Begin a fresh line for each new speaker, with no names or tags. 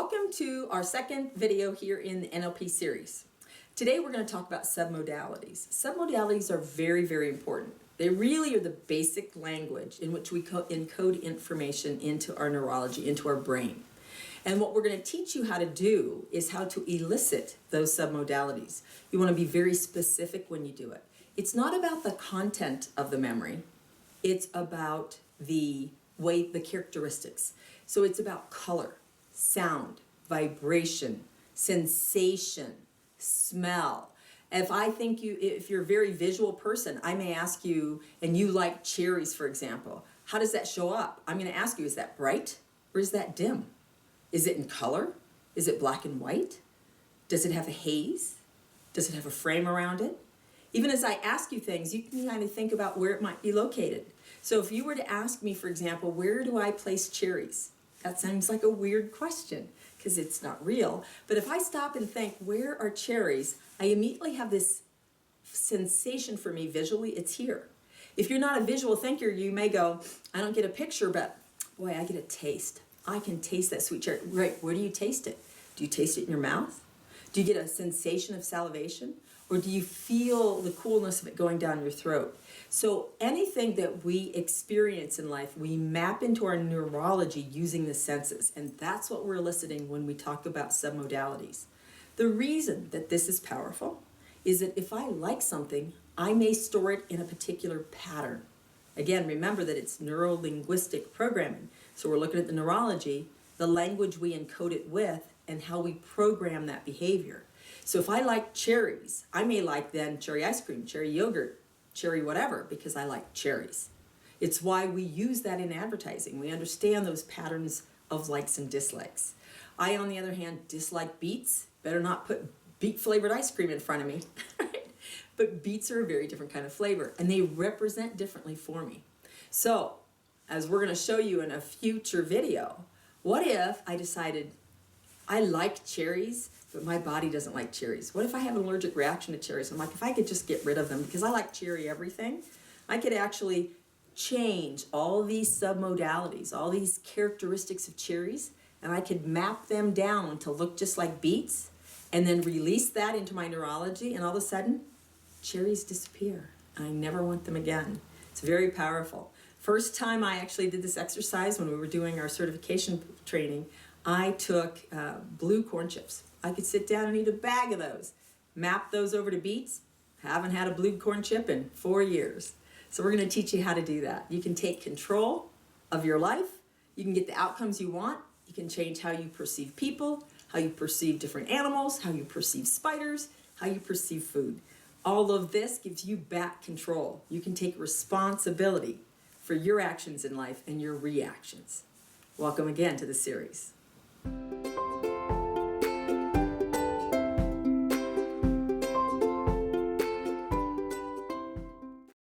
Welcome to our second video here in the NLP series. Today we're going to talk about submodalities. Submodalities are very, very important. They really are the basic language in which we encode information into our neurology, into our brain. And what we're going to teach you how to do is how to elicit those submodalities. You want to be very specific when you do it. It's not about the content of the memory. It's about the way, the characteristics. So it's about color, sound, vibration, sensation, smell. If you're a very visual person, I may ask you, and you like cherries, for example, how does that show up? I'm going to ask you, is that bright or is that dim? Is it in color? Is it black and white? Does it have a haze? Does it have a frame around it? Even as I ask you things, you can kind of think about where it might be located. So if you were to ask me, for example, where do I place cherries? That sounds like a weird question because it's not real. But if I stop and think, where are cherries? I immediately have this sensation for me visually, it's here. If you're not a visual thinker, you may go, I don't get a picture, but boy, I get a taste. I can taste that sweet cherry. Right, where do you taste it? Do you taste it in your mouth? Do you get a sensation of salivation? Or do you feel the coolness of it going down your throat? So anything that we experience in life, we map into our neurology using the senses. And that's what we're eliciting when we talk about submodalities. The reason that this is powerful is that if I like something, I may store it in a particular pattern. Again, remember that it's Neuro-Linguistic Programming. So we're looking at the neurology, the language we encode it with, and how we program that behavior. So if I like cherries, I may like then cherry ice cream, cherry yogurt, cherry whatever, because I like cherries. It's why we use that in advertising. We understand those patterns of likes and dislikes. I, on the other hand, dislike beets. Better not put beet-flavored ice cream in front of me. But beets are a very different kind of flavor, and they represent differently for me. So, as we're going to show you in a future video, what if I decided I like cherries, but my body doesn't like cherries? What if I have an allergic reaction to cherries? I'm like, if I could just get rid of them, because I like cherry everything, I could actually change all these submodalities, all these characteristics of cherries, and I could map them down to look just like beets, and then release that into my neurology, and all of a sudden, cherries disappear, and I never want them again. It's very powerful. First time I actually did this exercise when we were doing our certification training, I took blue corn chips. I could sit down and eat a bag of those. Map those over to beets. Haven't had a blue corn chip in 4 years. So we're going to teach you how to do that. You can take control of your life. You can get the outcomes you want. You can change how you perceive people, how you perceive different animals, how you perceive spiders, how you perceive food. All of this gives you back control. You can take responsibility for your actions in life and your reactions. Welcome again to the series.